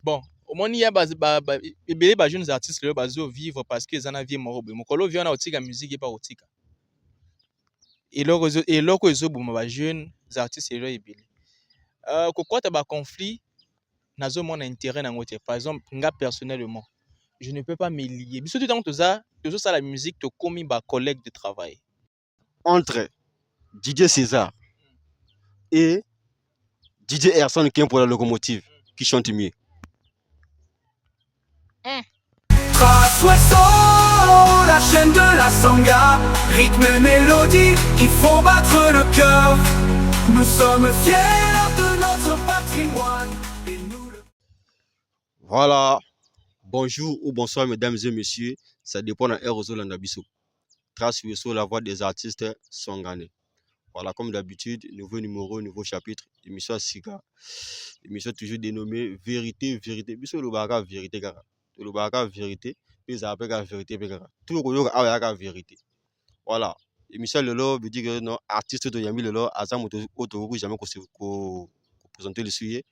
Bon, au moins il y a des jeunes artistes qui bazo vivre parce qu'ils en ont vie morobe. Mon colo vient au tika musique et pas au tika. Et là que les autres jeunes artistes et là ils pourquoi tu as conflit nazo mon intérêt dans côté. Par exemple, moi personnellement, je ne peux pas me lier. Surtout dans tout ça la musique te commis ba collègue de travail. Entre DJ César et DJ Erson qui est pour la locomotive, qui chante mieux. Trace la chaîne de la sanga, rythme et mélodie qui font battre le cœur. Nous sommes fiers de notre patrimoine. Et nous le... Voilà. Bonjour ou bonsoir mesdames et messieurs. Ça dépend de Erozo Landabiso. Trace sur la voix des artistes songhanais. Voilà, comme d'habitude, nouveau numéro, nouveau chapitre, émission Sika. Émission toujours dénommée Vérité, Vérité. Biso le baga vérité, gara. Le baga vérité, puis ça appelle la vérité, gara. Tout le monde a la vérité. Voilà. Émission Lelo veut dire que non, artiste de Yami Lelo, Azam Otoku, jamais qu'on présenter le sujet.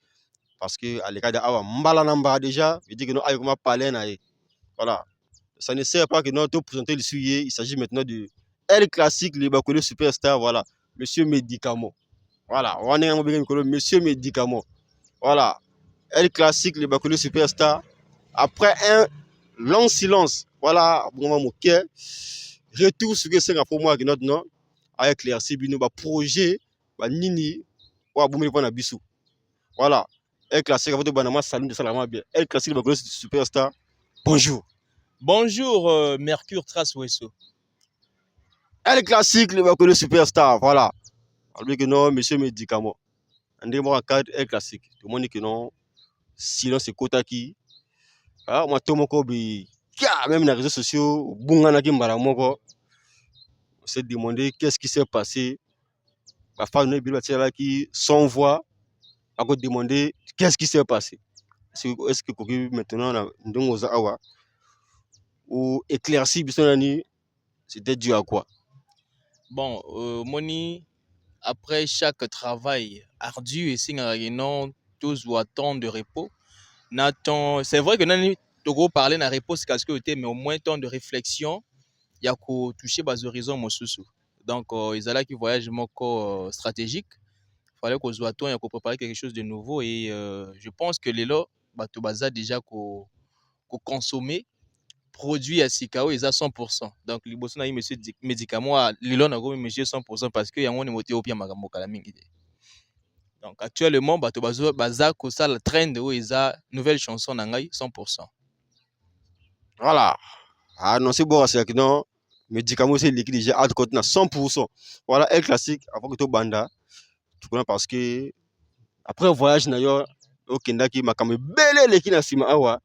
Parce que à l'écart de Awa, Mbala Namba déjà, veut dire que non, aïe, comment parler, naïe. Voilà. Ça ne sert pas que non, tout présenter le sujet. Il s'agit maintenant de El Classique, les Bakolé Superstar, voilà. Monsieur Médicament. Voilà, on est un Monsieur Médicament. Voilà, El Classique, les Bakolé Superstar. Après un long silence, voilà, bon, mon cœur, retour sur ce que c'est pour moi, que notre nom, avec les RCB, projet, Nini, ou à Boumé Pana Bissou. Voilà, El Classique, votre bonhomme, salut de salam bien. El Classique, les Bakolé Superstar, bonjour. Bonjour, Mercure Trace Wesso. El Classique, les Bakolé Superstar, voilà. Alors que non, monsieur Médicament. On est en cadre El Classique. Tout le monde dit que non, silence c'est Kota qui. Ah, moi, tout le monde même dans les réseaux sociaux, Bungana qui m'a on s'est demandé qu'est-ce qui s'est passé. Ma femme est qui, sans voix, a demandé qu'est-ce qui s'est passé. Est-ce que maintenant, nous avons ou éclairci, c'était dû à quoi? Bon, Moni, après chaque travail ardu et signe non tous ou temps de repos, c'est vrai que nous avons parlé de repos parce que mais au moins temps de réflexion, il y a qu'à toucher bas horizons mon sous. Donc ils allaient qui voyage stratégique, il fallait qu'on soit temps et qu'on prépare quelque chose de nouveau et je pense que les lots bateau baza déjà qu'on consommer produit à Sikao ils à 100%. Donc les bossons a monsieur médicament les lots n'a monsieur 100% parce que y a un moté au pire magambo kala mingi. Donc actuellement bateau baza ko ça le trend où ils a nouvelle chanson nangai 100%. Voilà. Ah non, c'est bon, c'est que non, médicaments, c'est liquide déjà à côté 100%. Voilà, El Classique, avant que tu banda, tu connais parce que après voyage d'ailleurs, au Kenda qui m'a quand même belé les qui n'a sima awa.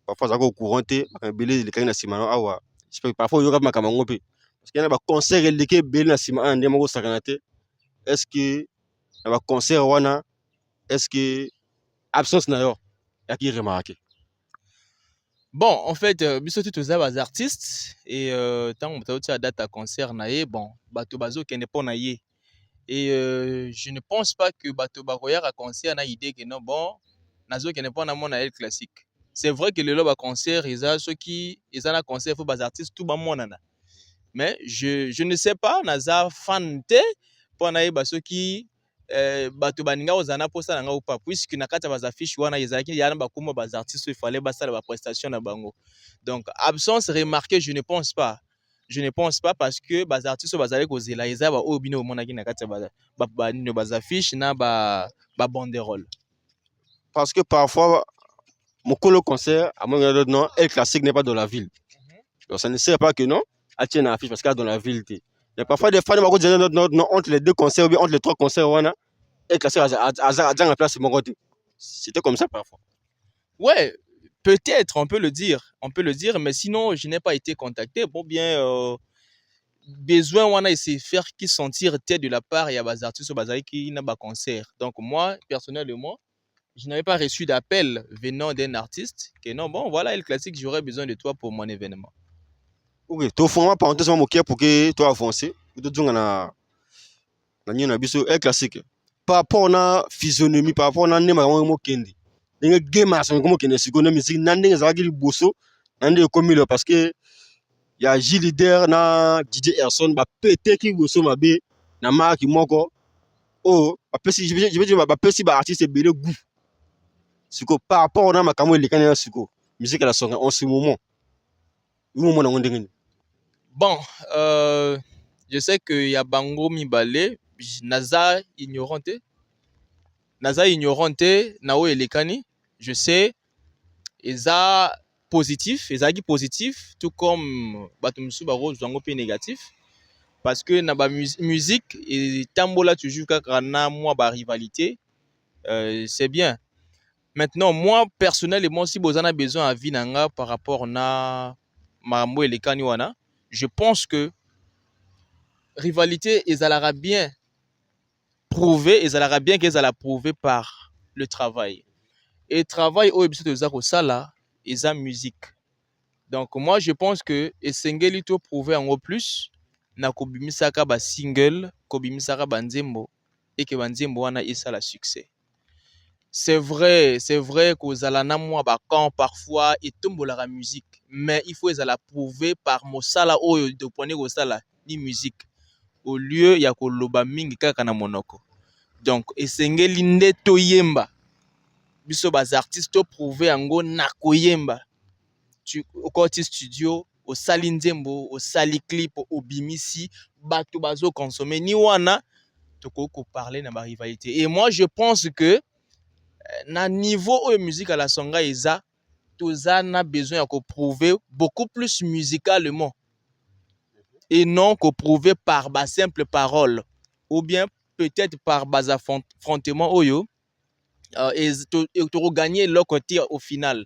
Parfois, ça go couranté, m'a belé les qui n'a sima awa. J'espère que parfois, il y aura ma camarade. Parce qu'il y a des concerts les qui belé na sima en démo sakanate. Est-ce que il y a des concerts wana, est-ce que absence d'ailleurs, il y a qui remarqué? Bon, en fait, biso tout ça les artistes et tant on t'a date à concert naé bon, bato bazo qui n'est pas naé. Et je ne pense pas que bato baroyar à concert na idée que non bon, nazo qui n'est pas na mon El classique. C'est vrai que le loba concert ils a ceux qui ils a un concert faut bas artistes tout ba monana. Mais je ne sais pas naza fan te pour naé ba ceux qui bato baninga ozana posa nanga ou pas puisque na kata bas affiche wana ezaki yana ba kuma bas artistes il fallait basa la prestation na bango. Donc absence remarquée, je ne pense pas. Je ne pense pas parce que bas artistes bazali kozela eza ba obino monaki na kata bas affiche na ba banderole. Parce que parfois mon colo concert à mon non, El Classique n'est pas dans la ville. Donc ça ne sert pas que non, à tienne affiche parce qu'il est dans la ville. Il y a parfois des fans qui disent non, entre les deux concerts ou bien entre les trois concerts, El Classique a la place mon côté. C'était comme ça parfois. Ouais, peut-être on peut le dire, mais sinon je n'ai pas été contacté. Bon bien besoin wana essayer faire qui sentir tête de la part il y a des artistes bazali qui n'a pas concert. Donc moi personnellement je n'avais pas reçu d'appel venant d'un artiste que non, bon, voilà, El Classique, j'aurais besoin de toi pour mon événement. Ok, tu fais une parenthèse pour que tu avances. Tu dis na El Classique. Par rapport à la physionomie, par rapport à la kendi. ndenge game à son comme que ne sikoyo na musique na ndenge ezalaki liboso na ndenge ekomi lelo parce que ya J Leader na DJ Erson bapeteki liboso mabe na marque moko oyo bapesi je veux dire bapesi baartiste ebele goût sikoyo par rapport na makambo elekani na sikoyo musique ya la songa en ce moment moment nango ndenge nini. Bon, je sais que ya bango mibale naza ignorante na oyo elekani. Je sais eza positif, ezalaki positif tout comme bato mosusu bakozwa yango mpe négatif parce que na ba musique etambola toujours kaka na mwa ba rivalité, c'est bien. Maintenant moi personnellement si bozana besoin à vie nanga par rapport na makambo elekani wana, je pense que rivalité ezalaka bien prouvé, ezalaka bien qu'ezala prouvé par le travail. Et travail oyo biso toza kosala eza musique. Donc moi je pense que esengeli to prouver yango plus na kobimisaka ba single, kobimisaka ba nzembo et que ba nzembo wana esala succès. C'est vrai kozala na mwa ba camp parfois etombolaka musique, mais il faut ezala prouver par mosala oyo de pone kosala ni musique au lieu ya koloba mingi kaka na monoko. Donc esengeli nde toyemba biso bas artistes to prouver yango na koyemba. Tu okoti studio osali nzembo osali clip obimisi bato bazo consommer ni wana toko parler na ba rivalité. Et moi je pense que na niveau oyo musique à la songa eza toza na besoin ya ko prouver beaucoup plus musicalement et non que prouver par ba simple parole ou bien peut-être par bas affrontement oyo et to gagner leur côté au final.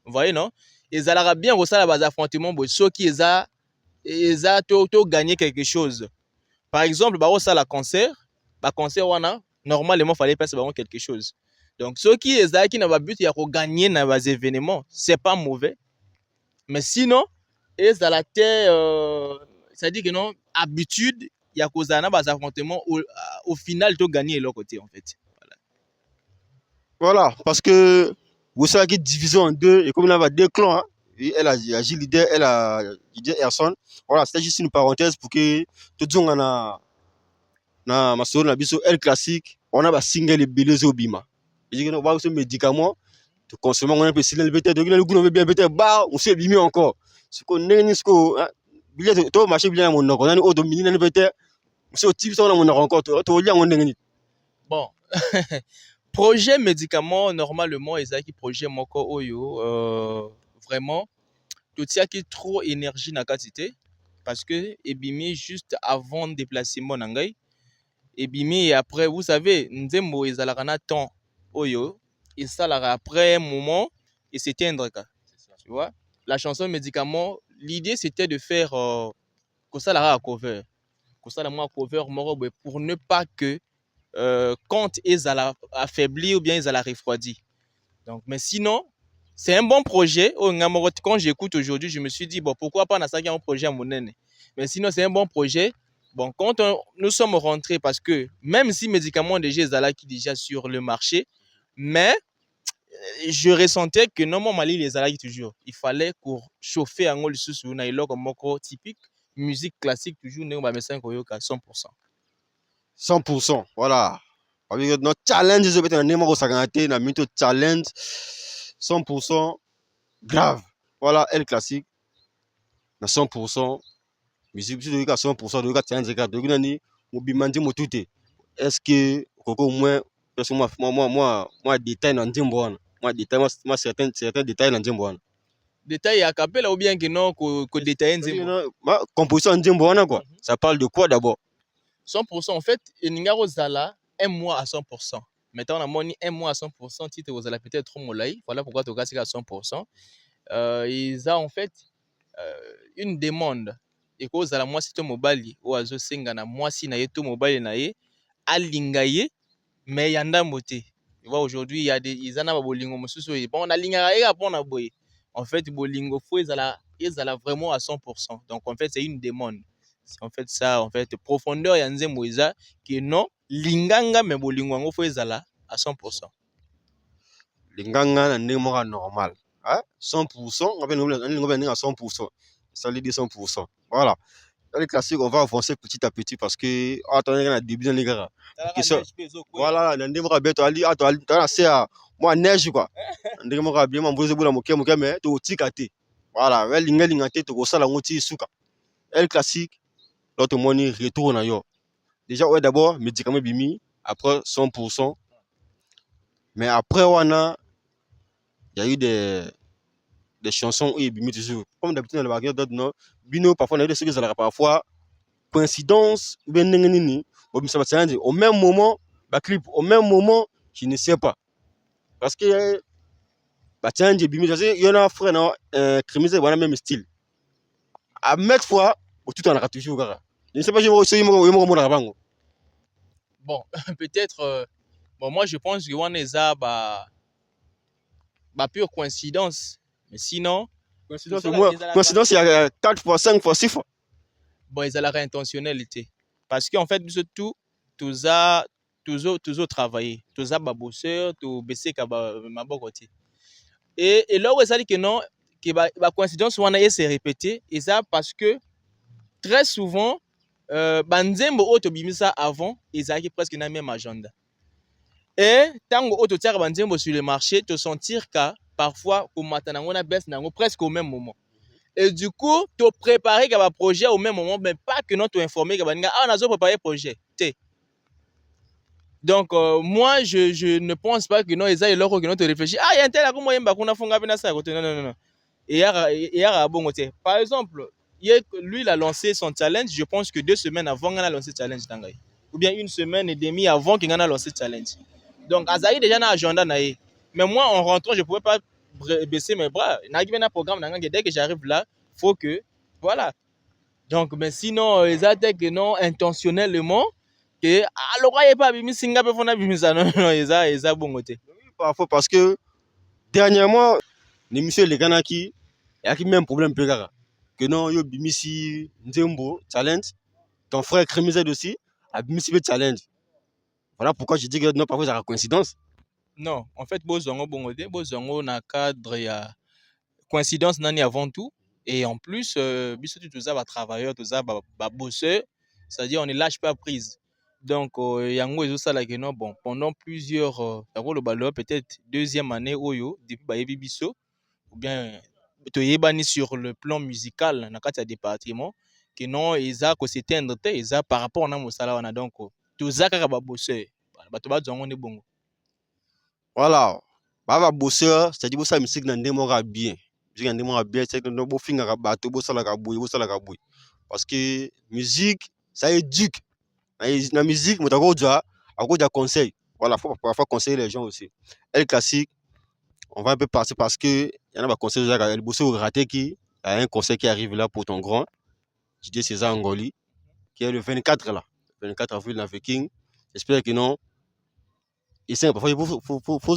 Vous voyez non? Ezalaka bien kosala bas affrontement bo soki eza to gagner quelque chose. Par exemple ba osala concert wana normalement fallait passer quelque chose. Donc soki ezalaki na ba but ya ko gagner na bas événements, c'est pas mauvais. Mais sinon ezala te ça dit que non habitude ya kozana bas affrontement au final to gagner leur côté en fait. Voilà, parce que vous savez qu'il est divisé en deux, et comme il y a deux clans, hein, elle a J Leader, elle a DJ Erson. Voilà, c'était juste une parenthèse pour que tout le monde na masoro na biso elle classique, on a ba single beleze obima. Et dit que on va ce médicament, tu consommes on a peu single peut-être, donc le goût on veut bien peut-être bah, on s'est bimé encore. Ce qu'on n'est ce qu'on billet to marché bien mon on a au dominer peut-être, on s'est au type ça on a encore to lien on n'est. Bon. Projet médicament normalement ezaki projet moko oyo vraiment tout ça qui trop énergie na quantité parce que ebimi juste avant déplacement na ngai ebimi et après vous savez nzembo ezalaka na temps oyo et ça là après un moment et s'éteindre tu vois la chanson médicament l'idée c'était de faire que ça la cover moko pour ne pas que quand ils allaient affaiblir ou bien ils allaient refroidir. Donc, mais sinon, c'est un bon projet. Quand j'écoute aujourd'hui, je me suis dit, bon, pourquoi pas un projet à mon aîné. Mais sinon, c'est un bon projet. Bon, quand nous sommes rentrés, parce que même si médicaments déjà, ils allaient déjà sur le marché, mais je ressentais que normalement, les allaient toujours. Il fallait pour chauffer un gros sous une île comme typique, musique classique, toujours, nous, à 100%. 100%, voilà. Notre challenge, c'est peut-être un numéro 50, notre challenge 100% grave. Voilà, elle classique. 100%, musique, de 100%, de 100%, mobimandi motute. Est-ce que, au moins, parce que moi, détail dans Dimboana. Moi, détail, moi, certains détails dans Dimboana. Détail à capella ou bien que non, que détail Dimboana. Composition Dimboana, quoi. Ça parle de quoi d'abord? 100%, en fait, Ningaro Zala, un mois à 100%. Maintenant, on a monnaie un mois à 100%, titre aux peut-être trop molai. Voilà pourquoi tu as à 100%. Ils ont en fait une demande. Et cause à la moi, c'est ton mobile, ou à Zosengana, moi, si na yeto mobile nae, à lingaye, mais yanda moté. Tu vois, aujourd'hui, il y a des, ils en ont bolingo, monsieur, bon, on a lingaye, après on a boy. En fait, bolingo, faut, ils ont vraiment à 100%. Donc, en fait, c'est une demande. En fait ça en fait profondeur ya nzembo eza que non linganga me bolingo ngo fo ezala à 100%. les nganga n'est pas normal. 100%, on va venir à 100%. Ça veut dire 100%. Voilà. Dans les classiques, on va avancer petit à petit parce que, attendez, on a début les gars. Voilà, on a des bêtes, moi, neige, quoi. On a bien, on a mais tu ticate. Voilà, ouais, l'ingate, tu as la moitié souka. El classique, l'autre money retourne à yo. Déjà, ouais, d'abord, médicaments bimi, après 100%. Mais après, il y a eu des chansons où il bimi toujours. Comme d'habitude, dans le bagage d'autres, non. Bino, parfois, on a eu des choses qui parfois, coïncidence, au même moment, clip, au même moment, je ne sais pas. Parce que, tiens, bimi, il y en a un frère, non, criminel, voilà, même style. À mettre fois, tout en a toujours, je ne sais pas, je bon, peut-être, bon, moi je pense que on est à pure coïncidence. Mais sinon, coïncidence, il y a 4 fois, 5 fois, 6 fois. Bon, ils ont la intentionnalité. Parce qu'en fait, tout, tous a travaillé. Tous a bosseur, tous baissé ma côté. Et là où ça dit que non, que la coïncidence on a s'est répété, et ça parce que très souvent, banzembo auto bimisa avant, ils avaient presque le même agenda. Et tant que auto tiers banzembo sur le marché, te sentir qu'à parfois, comme maintenant on a baisse presque au même moment. Et du coup, tu prépares un projet au même moment, mais pas que non, tu informé que on a préparé un projet. Donc, moi, je ne pense pas que non, ils aient leur que non, tu réfléchis. Il y a un tel comme moi, on a fait ça. Non. Et par exemple, lui, il a lancé son challenge. Je pense que 2 semaines avant, il a lancé le challenge. Ou bien 1 semaine et demie avant qu'il a lancé le challenge. Donc, Azaï déjà dans l'agenda. Mais moi, en rentrant, je ne pouvais pas baisser mes bras. Un programme, dès que j'arrive là, il faut que. Voilà. Donc, mais sinon, ils attaquent que non, intentionnellement. Que alors, il n'y a pas de singa pe fona bimisa. Non, ils ont bon côté. Parfois, parce que dernièrement, l'émission Les Ganaki, il y a qui même problème que non, yo bimisi Nzembo challenge, ton frère Crémisel aussi a bimisi challenge. Voilà pourquoi je dis que non, parfois, c'est la coïncidence. Non, en fait, bozongo bongote, bozongo na cadre ya coïncidence nani avant tout. Et en plus, biso tout ça va travailleur, tout ça va bosseur, c'est-à-dire on ne lâche pas prise. Donc, yango ezo sala que non, bon, pendant plusieurs, peut-être 2e année oyo, depuis bayebi biso, ou bien toyebani sur le plan musical na kati ya département, que non, eza ko s'éteindre te, eza par rapport na mosala wana, donc toza kaka ba bosseur, bato bazongo ne bongo. Voilà, baba bosseur, c'est-à-dire que ça musique na ndemo ka bien. Musique na ndemo ka bien, c'est que no bo finga ka bato, bo sala ka boy, parce que musique, ça éduque. La musique, mais d'accord, déjà conseil. Voilà, faut parfois conseiller les gens aussi. Elle classique, on va un peu passer parce que il y en a des conseils, elle bosse au raté qui a un conseil qui arrive là pour ton grand, Didier César Angoli, qui est le 24 là, 24 avril dans Viking. J'espère que non. Et c'est parfois il faut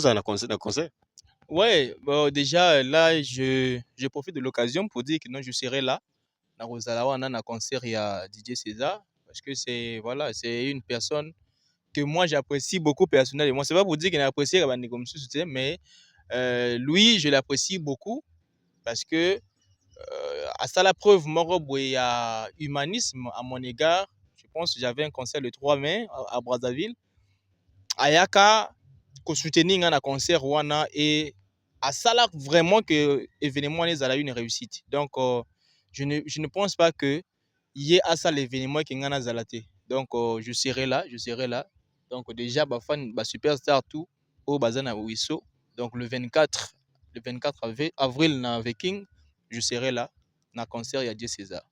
un conseil. Ouais, bon, déjà là, je profite de l'occasion pour dire que non, je serai là. Na Rosalawa, na concert, il y a Didier César. Parce que c'est voilà, c'est une personne que moi j'apprécie beaucoup personnellement. C'est pas pour dire qu'il apprécie comme ça, mais lui, je l'apprécie beaucoup parce que à ça la preuve, il y a humanisme à mon égard. Je pense que j'avais un concert le 3 mai à Brazzaville. Ayaka, ko soutenir un concert wana et à ça là vraiment que l'événement est une réussite. Donc je ne pense pas que y ait à ça l'événement qui est zalaté. Donc je serai là. Donc déjà fan superstar tout au bazana Wisso. Donc le 24 avril na Viking, je serai là na concert il y a Dieu César.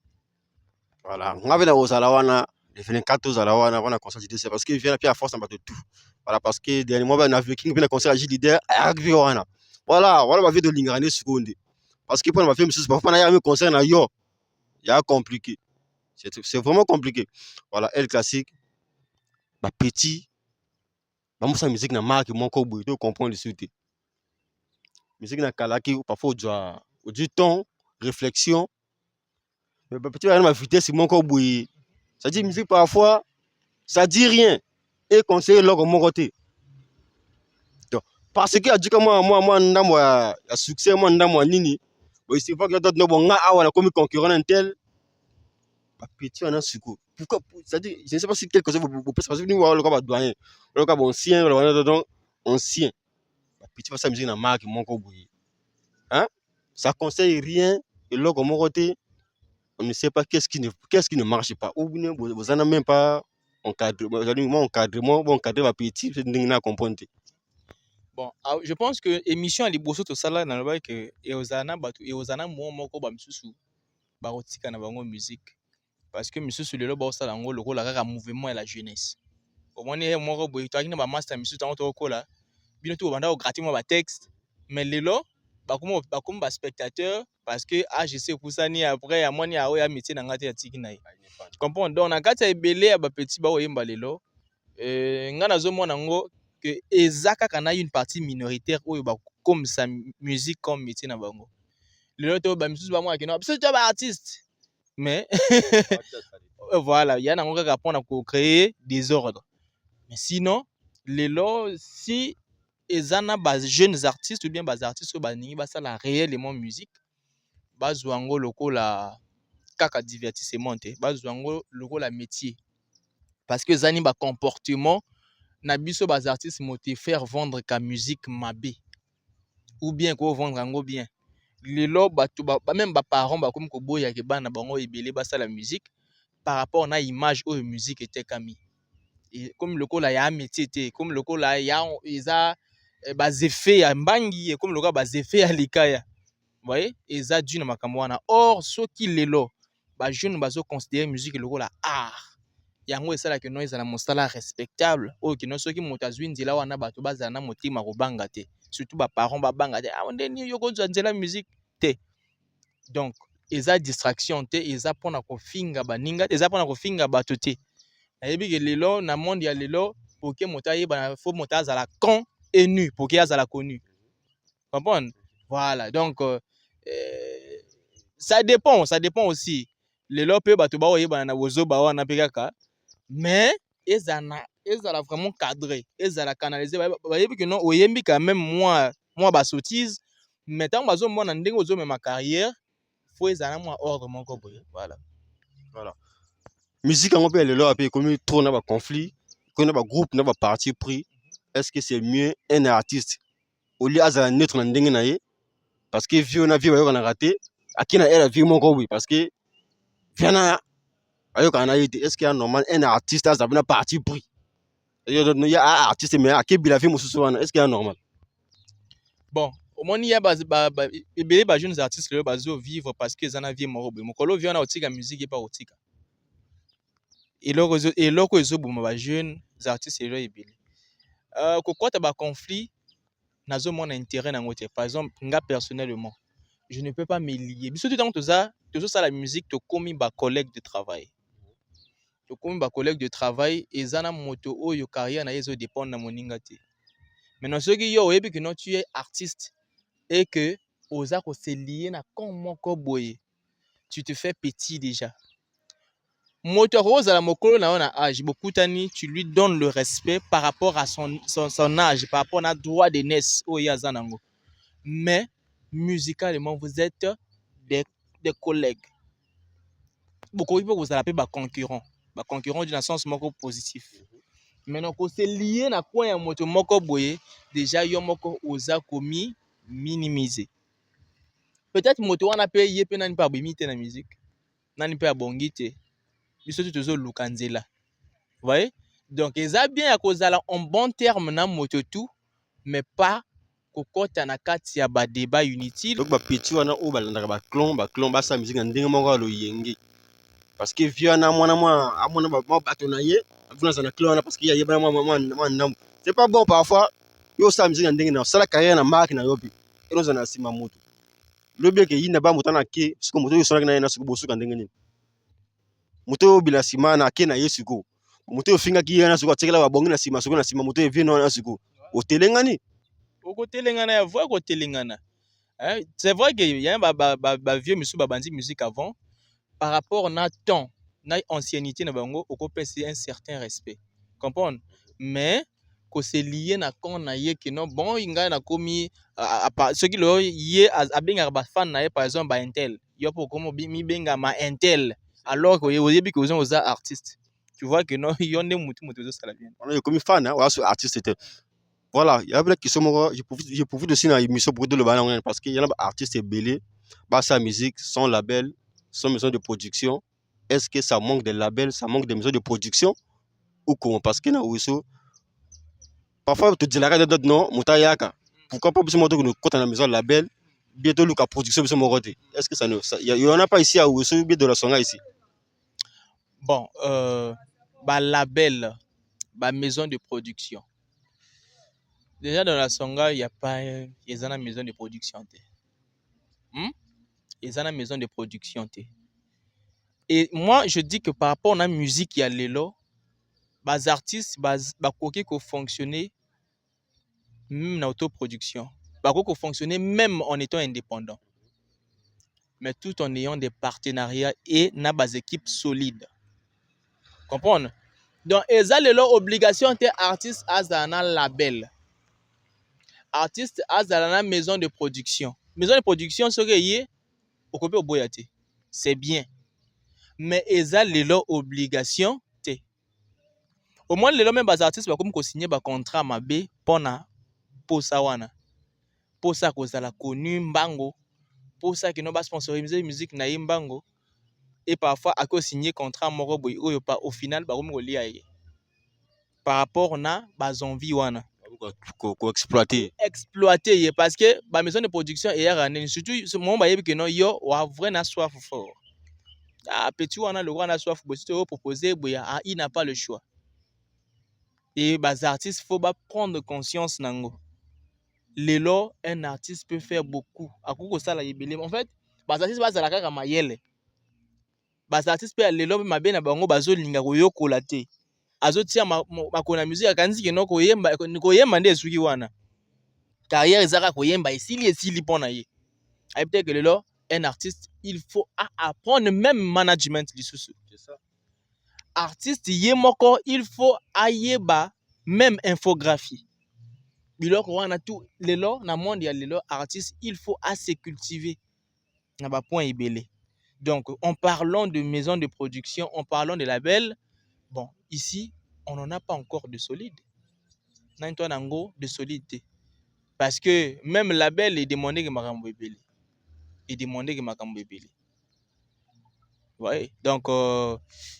Voilà, on va au Zalawana, le 24 au Zalawana, on a concert Didier César parce qu'il vient à force de tout. Voilà, parce que dernièrement on a Viking, on a concert à Leader à voilà, ma vie de l'ingrané seconde. Parce que pour ma fille, c'est pas un concert na yo. Il y a compliqué. C'est vraiment compliqué. Voilà, elle classique. Ma petit. Sa musique na marque mon corps tu comprends le suite. Musique na kalaki parfois du temps, réflexion. Mais petit ma vitesse mon corps ça dit musique parfois ça dit rien et conseiller l'autre mon côté. Donc parce que adika moi ndambo ya succès moi ndambo nini bon c'est pas que d'autres no bon nga awa na comme concurrent intel ba petit on a suko pourquoi ça dit je ne sais pas si quelque chose vous parce que nous le ba doyen le ba ancien le donc ancien ba petit fa sa musique na marque mon ko boui hein ça conseille rien et là comme côté on ne sait pas qu'est-ce qui ne marche pas ou bien vous en avez même pas encadrement bon encadrer ma petit c'est ndinga comprendre. Bon, je pense que émission à liboso to sala na loba que eozana batu eozana mo moko ba misusu ba rotika na bango musique parce que misusu lelo ba osala ngo lokola kaka mouvement ya la jeunesse. Au moins ne moko boy to akina ba master misusu tango to kola bino to banda o gratter mo ba texte mais lelo ba comme ba spectateur parce que je sais kusani après ya moni ya oya métier na ngati ya tiki na ye. Comprendre donc na kati ya ebele ya ba petit ba oyemba lelo nga nazo mona ngo que ezaka kana une partie minoritaire oyo ba comme sa musique comme métier na bango lelo to ba misusu ba mwa kino biso to ba artiste mais voilà il y a nango kaka pona ko créer désordre mais sinon lelo si ezana ba jeunes artistes ou bien ba artistes ba ningi ba sala réellement musique bazwa ngo lokola kaka divertissement te bazwa ngo lokola métier parce que zani ba comportement na biso bas artistes moté faire vendre ka musique mabe ou bien ko vendre ngo bien lelo bato même ba parents ba comme ko boya ke bana bango ebele ba la musique par rapport na image ou musique était kami et comme le kola ya métier te comme le kola ya eza ba effet ya mbangi et comme le kola ba effet ya likaya vous voyez eza dû na makambo wana or soki lelo ba jeune bazo considérer musique le kola art yango esala ke no ezala mosala respectable oyo ke no soki moto azwi nzela wana bato bazala na motima kobanga te surtout ba parents babanga te ndeni yo kozwa nzela musique te donc eza distraction te eza pona kofinga baninga eza pona kofinga bato te nayebi ke lelo na monde ya lelo poke moto ayeba fo moto azala con et nu poke azala connu comprendre voilà donc ça dépend aussi lelo pe bato ba oyeba na bozoba wana pe kaka mais ezala vraiment cadré ezala canalisé bayebi que non oyembi quand même moi ba sottise mais tant bazo mona ndenge ozo ma carrière faut ezala moi ordre moko boye voilà musique en pe lelo ape comme trop na ba conflit ko na ba groupe na ba parti pris est-ce que c'est mieux un artiste au lieu azala neutre na ndenge na ye parce que vieux na vieux na raté akina elle vie moko boye parce que viana est-ce qu'il y a normal un artiste a un parti pris il y a un artiste mais à qui il a fait est-ce qu'il y a normal bon au moins il y a ba jeunes artistes le bazo vivre parce que zana vie morobe mokolo vient na otika musique et pas otika et loko ezobuma ba jeunes artistes elo ebele kokota ba conflit nazo mona intérêt na ngote par exemple nga personnellement je ne peux pas me lier biso tout temps toza la musique to komi ba collègue de travail comme ba collègue de travail ezana moto oyo carrière na yezo dépend na moninga te maintenant soki yo oyebi que non tu es artiste et que oza ko se lier na comme moko boye tu te fais petit déjà moto roza la mokolo na ona âge bokutani tu lui donnes le respect par rapport à son âge par rapport à droit de naissance oyo azanango mais musicalement vous êtes des collègues beaucoup vous allez pas concurrent ba concurrent dans sens moko positif maintenant ko se lier na coin ya moto moko boye déjà yo moko oza komi minimiser peut-être moto wana pe ye pe nani pa bimite na musique nani pe abongi te biso tuzo lukanzela vous voyez donc eza bien ya kozala en bon terme na moto tout mais pas kokota na kati ya ba débat inutile donc ba petit wana o balandaka ba clon ba sa musique na ndenge moko lo yenge parce que vieux na mwana amona ba bato na ye avuna sana clone parce que yeba mwana c'est pas bon parfois yo sa musique na ndenge na sala carrière na marque na yobi eno zana sima moto lobi ke yina ba mutana ke siko moto yo sala na na siko bosuka ndenge nini moto bila sima na ke na yesuko moto yo finga ki na siko tekela ba bongi na sima siko na sima moto evi na siko otelengani okotelengana ya voix kotelengana c'est vrai que y a ba vieux monsieur ba bandi musique avant par rapport na temps na ancienneté na bango okopesa un certain respect comprendre mais ko se lié na kon na ye que non bon inga na komi ce qui le ye a benga ba fan na ye par exemple ba intel yo po komo mi benga ma intel alors que au début que vous êtes artiste tu vois que non yo ne mutu ça la bien on est comme fan hein, voilà ce artiste était. Voilà, il y a des qui sont je profite aussi dans l'émission pour de le ballon parce qu'il y a des artistes belés, bah sa musique, son label, son maison de production. Est-ce que ça manque de labels, ça manque de maisons de production ou comment? Parce que na Ouisso, parfois tu dis la radio d'autres non, Moutayaka. Pourquoi pas plus moto que nous compte la maison label, bientôt le cas production sur mon est-ce que ça ne il y en a pas ici à Ouisso, bien de la songa ici. Bon, bah label, bah maison de production. Déjà dans la songa, il y a pas une maison de production. Il y a une maison de production. Et moi, je dis que par rapport à la musique, il y a les lots, les artistes, qui fonctionner même dans l'autoproduction. Qui fonctionner même en étant indépendant. Mais tout en ayant des partenariats et des équipes solides. Comprendre? Donc, ils ont leur obligation d'être artistes à un label. Artiste à la maison de production. Maison de production, c'est bien. Mais ils ont leur obligation. Au moins, les mêmes artistes vont signer un contrat pour ça. Pour ça, que ça la connu mbango. Pour ça, qu'ils n'ont pas sponsorisé la musique na mbango. Et parfois, à cause signer contrat au final, par rapport à bas envie wana. Exploiter Parce que la maison de production est surtout ce moment que non yo wa vrai na soif fort. Petit wana le roi na soif proposer il n'a pas le choix. Et les artistes faut prendre conscience nango. Lelo un artiste peut faire beaucoup. En fait, les artistes bazala kaka mayele. Les artistes peut lelo mabe na bango bazo linga koyokola te. Azotia makona musique akanzi ke no koyemba nde suki wana. Carrière ezaka koyemba esili pona ye. Peut-être que lelo un artiste il faut apprendre même management lisusu. c'est ça. Artiste ye moko il faut ayeba même infographie. Biloko wana tout lelo na monde ya lelo artiste il faut se cultiver na ba point ebele. Donc en parlant de maison de production, en parlant de label, bon, ici on n'en a pas encore de solide. Nanto nango de solidité. Parce que même label est demandé que makambo ebele. Et demander que makambo ebele. Ouais, donc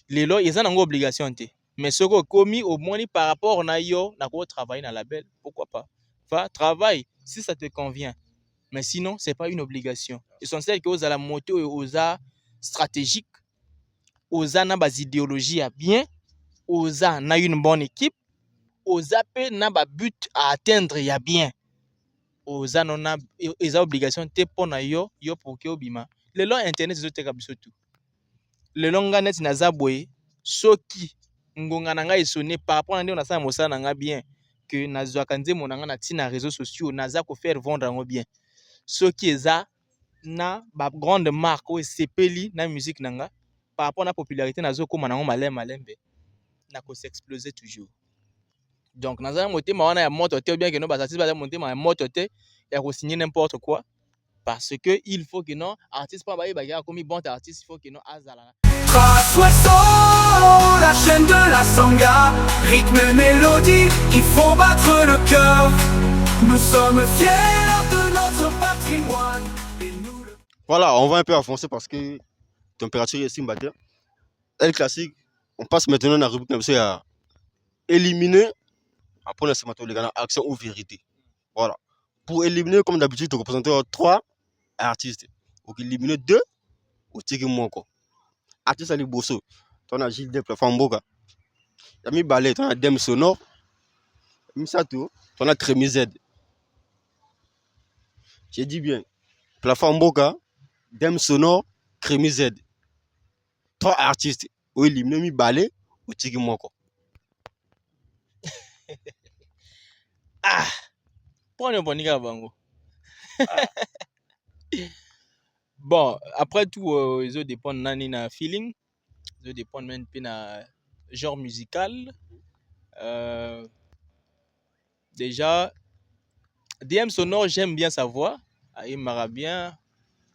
lelo ils ont une obligation te. Mais ce que commis au moins par rapport na yo na ko travailler dans la label, pourquoi pas? Va travaille si ça te convient. Mais sinon, c'est pas une obligation. Essentiel que aux à la moto et aux a stratégique, aux a na bas idéologie à bien, aux a na une bonne équipe, aux a pe na ba but à atteindre ya bien. Aux a non na ils a obligation te pona yo pour que obima. Le long internet c'est te kabiso tout. Le long net na zaboye soki ngonga na nga esonné par rapport à ndé on a ça mosa na nga bien que nazwa kanze monanga na tina réseaux sociaux naza ko faire vendre ngo bien. Soki eza na ba grande marque o sepeli na musique nanga par rapport à la popularité nazo koma nango malembe na ko s'exploser toujours. Donc naza motema wana ya moto te bien que no basatisi ba motema ya moto te ya ko signer n'importe quoi parce que il faut que non artiste pas ba ya comme bon artiste il faut que non azala. Soissons la chaîne de la sanga, rythme et mélodie qui font battre le cœur. Nous sommes fiers de notre patrimoine. Voilà, on va un peu avancer parce que température est si battue. Elle classique, on passe maintenant à la rubrique comme ça à éliminer après le cinématographe action ou vérité. Voilà. Pour éliminer comme d'habitude, tu représentes 3 artistes. Pour éliminer 2 ou tiki moko. Artiste Ali Bosso, tu as Gilles Depp, Famboga. Tu as mis Ballet, tu as Dem Sonore. Misato, tu as Crémy Z. J'ai dit bien. Plafond Boga, Dem Sonore, Crémy Z. 3 artistes. Ou éliminer mi Ballet ou Tiki Moko. Ah! Prenez un bon bango. Bon, après tout, ils ont dépendent nani na feeling, ils ont dépendent même na genre musical. déjà. DM Sonore, j'aime bien sa voix. Il m'aura bien.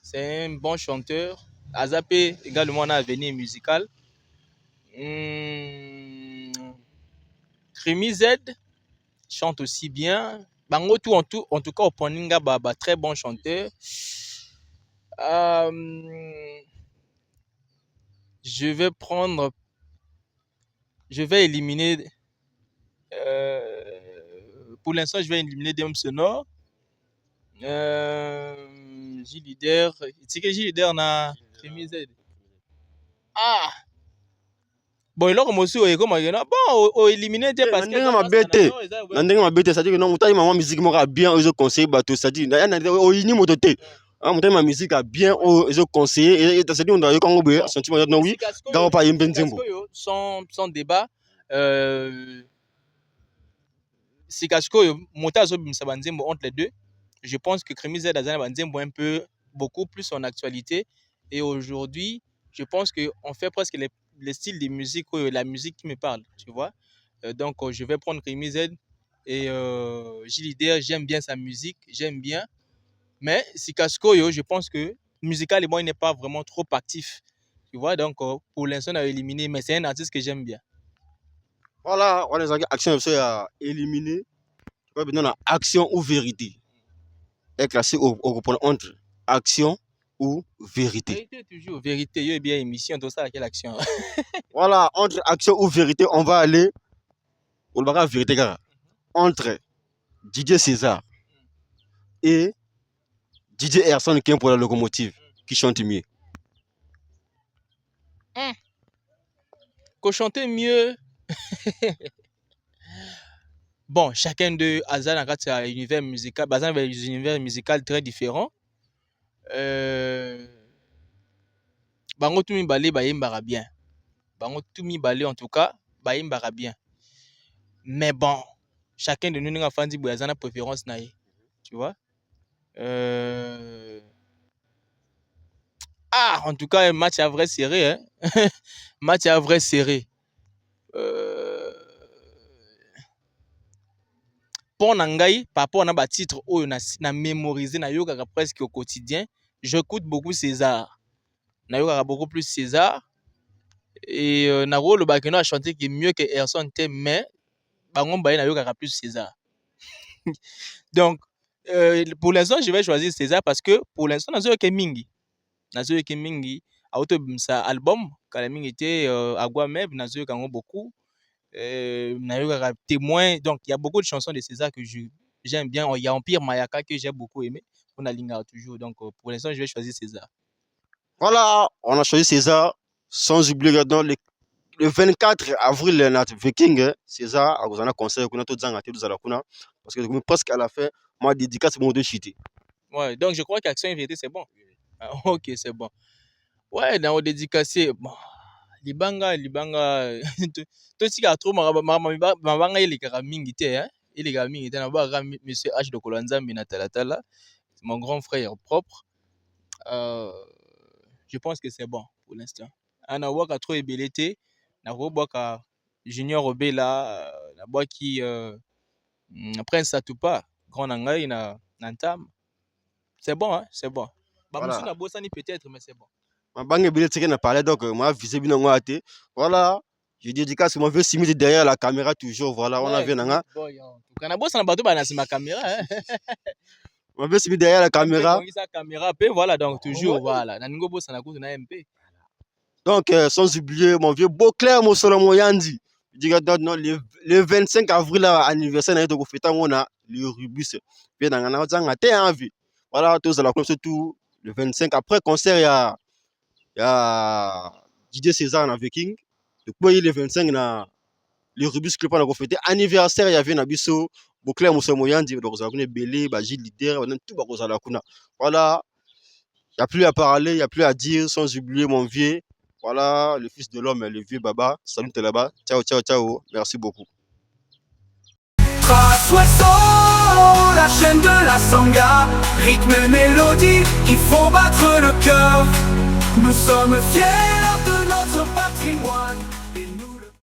C'est un bon chanteur. Azapé, également, on a un avenir musical. Krimi Z chante aussi bien. Bango tout en tout cas, Oponinga, très bon chanteur. Je vais éliminer. Pour l'instant, je vais éliminer DM Sonore. J-Leader. C'est que J-Leader na Krimi Z. Ah! Bon, il a commencé à éliminer des parce que ndenge mabete c'est-à-dire que non mutai maman musique moko bien aux conseils bateau c'est-à-dire o ini motote mutai ma musique a bien aux conseils et c'est-à-dire on doit y kongo be sentiment non oui gawo pa yembe nzembo sans débat c'est kasko montage bimsa banzembo entre les deux. Je pense que Krimi Z a banzembo un peu beaucoup plus en actualité et aujourd'hui, je pense que on fait presque les styles de musique, la musique qui me parle, tu vois. Donc, je vais prendre Krimi Z et J-Leader, j'aime bien sa musique, j'aime bien. Mais Sikasko, je pense que musicalement, il n'est pas vraiment trop actif, tu vois. Donc, pour l'instant, on a éliminé, mais c'est un artiste que j'aime bien. Voilà, on a action à éliminer. Maintenant, action ou vérité est classé au point entre action ou vérité. Vérité toujours, vérité. Il y a bien émission, tout ça, quelle action. Voilà, entre action ou vérité, on va aller au bagage vérité, car entre DJ César et DJ Erson qui est pour la locomotive, qui chante mieux. Qu'on chante mieux. Bon, chacun de Azan a un univers musical, Bazan avait un univers musical très différent. Bango tout mi balé bayimbara bien. Bango tout mi balé en tout cas bayimbara bien. Mais bon, chacun de nous n'a pas dit Bazan a préférence naïe. Tu vois? Ah, en tout cas, un match à vrai serré, hein. Match à vrai serré. Pour Nangai, par rapport à un titre où on a mémorisé na yoga presque au quotidien, j'écoute beaucoup César. Na yoga beaucoup plus César. Et Naro le Bakeno a chanté qui est mieux que Erson T, mais Bangon Baye na yoga plus César. Donc, pour l'instant, je vais choisir César parce que pour l'instant, Nazo Kemingi. Nazo Kemingi, auto sa album, quand la mingi était à Guameb, Nazo Kango beaucoup. Témoin, donc il y a beaucoup de chansons de César que j'aime bien. Il y a Empire Mayaka que j'ai beaucoup aimé. On a Linga toujours. Donc pour l'instant, je vais choisir César. Voilà, on a choisi César. Sans oublier le 24 avril, notre Viking, César, a un concert qu'on a tous zangaté à la kuna parce que presque à la fin, moi dédicace mon de chité. Ouais, donc je crois qu'Action et Vérité c'est bon. Ah, ok, c'est bon. Ouais, dans le dédicacé, bon. Libanga to sika trop mabanga ile kaka mingi te hein ile kaka mingi te na ba monsieur H de Kolanzambi na talatala mon grand frère propre je pense que c'est bon pour l'instant ana waka trop ebelete na robaka Junior Obela na boki Prince Atupa grand nangai na Ntam c'est bon hein c'est bon ba musu na bosani peut-être mais c'est bon. Banque Billet n'a parlé donc moi visé bien voilà je dédicace moi veux s'imiter derrière la caméra toujours voilà on a vu nanga kana bossa na bato ba na sima caméra hein on veut s'imiter derrière la caméra on sa caméra pe voilà donc toujours voilà na ningo bossa na kutu na MP donc sans oublier mon vieux Beauclair Mosolo Moyandi dit non le 25 avril anniversaire na to fêter on a le Rubus bien dans na zanga te envie voilà tous la comme surtout le 25 après concert il y a DJ César na Viking. Depuis le 25 na le Rubus Club on a fêté anniversaire il y avait Nabiso Beauclair Moussa Moyandi donc ça connaît Belé Baji leader tout ba ko la kuna voilà il y a plus à parler il y a plus à dire sans oublier mon vieux voilà le fils de l'homme le vieux Baba salut là-bas ciao ciao ciao merci beaucoup. La chaîne de la Sangha, rythme et mélodie qui font battre le cœur. Nous sommes fiers.